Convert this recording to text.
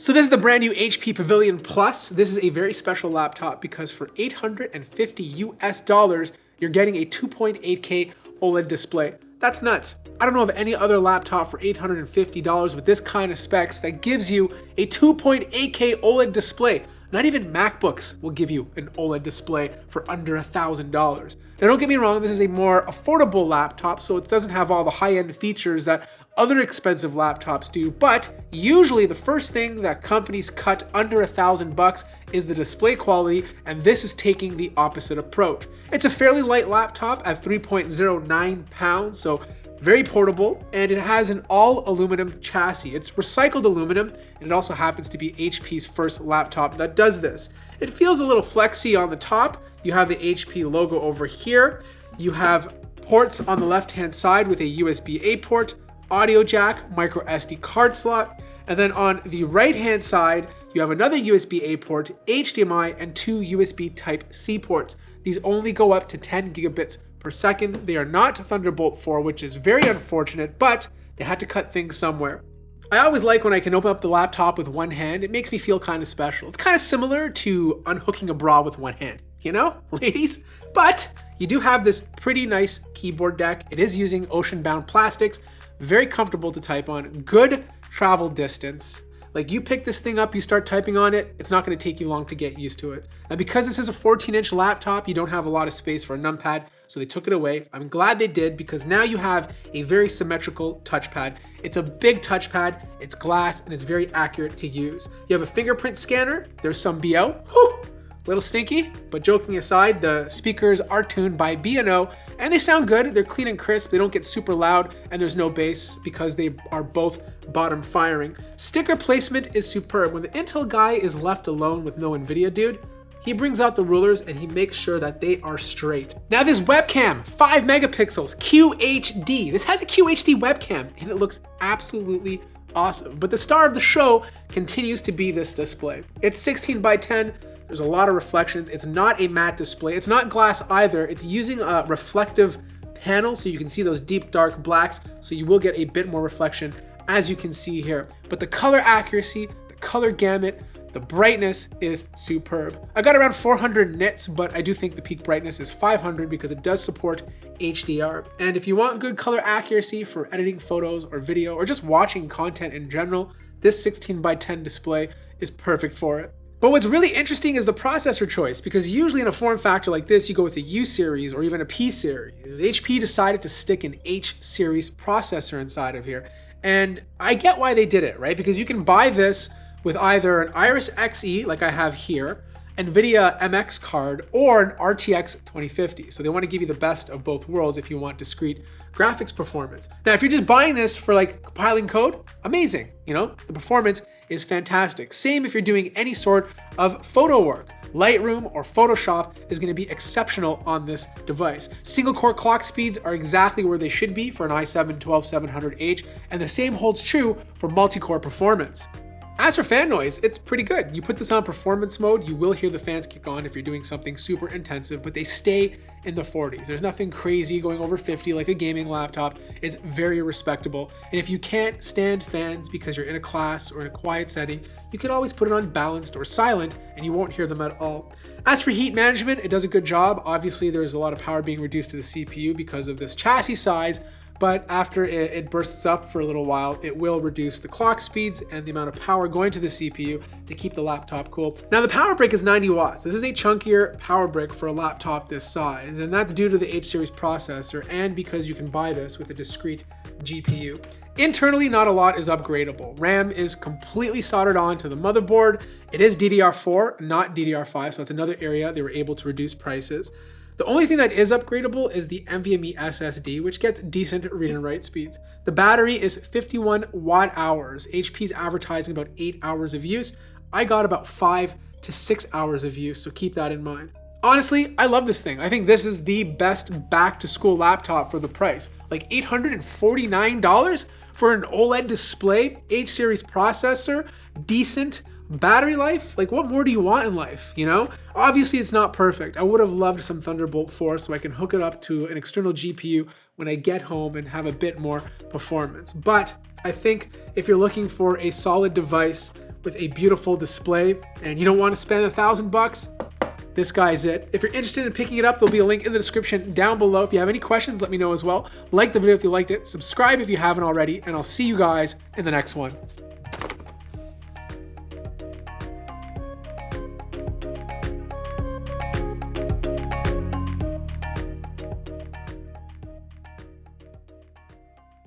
So this is the brand new HP Pavilion Plus. This is a very special laptop because for $850 US, you're getting a 2.8K OLED display. That's nuts. I don't know of any other laptop for $850 with this kind of specs that gives you a 2.8K OLED display. Not even MacBooks will give you an OLED display for under $1,000. Now don't get me wrong, this is a more affordable laptop, so it doesn't have all the high-end features that other expensive laptops do, but usually the first thing that companies cut under $1,000 is the display quality, and this is taking the opposite approach. It's a fairly light laptop at 3.09 pounds, so very portable, and it has an all aluminum chassis. It's recycled aluminum, and it also happens to be HP's first laptop that does this. It feels a little flexy on the top. You have the HP logo over here. You have ports on the left-hand side with a USB-A port, audio jack, micro SD card slot, and then on the right-hand side, you have another USB-A port, HDMI, and two USB Type-C ports. These only go up to 10 gigabits per second. They are not Thunderbolt 4, which is very unfortunate, but they had to cut things somewhere. I always like when I can open up the laptop with one hand. It makes me feel kind of special. It's kind of similar to unhooking a bra with one hand, you know, ladies? But you do have this pretty nice keyboard deck. It is using ocean-bound plastics, very comfortable to type on, good travel distance. Like you pick this thing up, you start typing on it, it's not gonna take you long to get used to it. Now because this is a 14-inch laptop, you don't have a lot of space for a numpad, so they took it away. I'm glad they did because now you have a very symmetrical touchpad. It's a big touchpad, it's glass, and it's very accurate to use. You have a fingerprint scanner, there's some BO, whew, little stinky, but joking aside, the speakers are tuned by B&O and they sound good. They're clean and crisp. They don't get super loud and there's no bass because they are both bottom firing. Sticker placement is superb. When the Intel guy is left alone with no NVIDIA dude, he brings out the rulers and he makes sure that they are straight. Now this webcam, 5 megapixels, QHD. This has a QHD webcam and it looks absolutely awesome. But the star of the show continues to be this display. It's 16 by 10. There's a lot of reflections. It's not a matte display. It's not glass either. It's using a reflective panel so you can see those deep dark blacks, so you will get a bit more reflection as you can see here. But the color accuracy, the color gamut, the brightness is superb. I got around 400 nits, but I do think the peak brightness is 500 because it does support HDR. And if you want good color accuracy for editing photos or video or just watching content in general, this 16 by 10 display is perfect for it. But what's really interesting is the processor choice, because usually in a form factor like this, you go with a U series or even a P series. HP decided to stick an H series processor inside of here. And I get why they did it, right? Because you can buy this with either an Iris Xe, like I have here, NVIDIA MX card, or an RTX 2050. So they want to give you the best of both worlds if you want discrete graphics performance. Now, if you're just buying this for like compiling code, amazing. You know, the performance is fantastic. Same if you're doing any sort of photo work. Lightroom or Photoshop is going to be exceptional on this device. Single core clock speeds are exactly where they should be for an i7-12700H, and the same holds true for multi-core performance. As for fan noise, it's pretty good. You put this on performance mode, you will hear the fans kick on if you're doing something super intensive, but they stay in the 40s. There's nothing crazy going over 50 like a gaming laptop. It's very respectable. And if you can't stand fans because you're in a class or in a quiet setting, you can always put it on balanced or silent and you won't hear them at all. As for heat management, it does a good job. Obviously, there's a lot of power being reduced to the CPU because of this chassis size, but after it bursts up for a little while, it will reduce the clock speeds and the amount of power going to the CPU to keep the laptop cool. Now the power brick is 90 watts. This is a chunkier power brick for a laptop this size, and that's due to the H series processor and because you can buy this with a discrete GPU. Internally, not a lot is upgradable. RAM is completely soldered on to the motherboard. It is DDR4, not DDR5, so that's another area they were able to reduce prices. The only thing that is upgradable is the NVMe SSD, which gets decent read and write speeds. The battery is 51 watt hours. HP's advertising about 8 hours of use. I got about 5 to 6 hours of use, so keep that in mind. Honestly, I love this thing. I think this is the best back to school laptop for the price. Like $849 for an OLED display, H series processor, decent battery life. Like what more do you want in life, you know? Obviously it's not perfect. I would have loved some Thunderbolt 4 so I can hook it up to an external GPU when I get home and have a bit more performance. But I think if you're looking for a solid device with a beautiful display and you don't want to spend $1,000, this guy's it. If you're interested in picking it up, there'll be a link in the description down below. If you have any questions, let me know as well. Like the video if you liked it, subscribe if you haven't already, and I'll see you guys in the next one.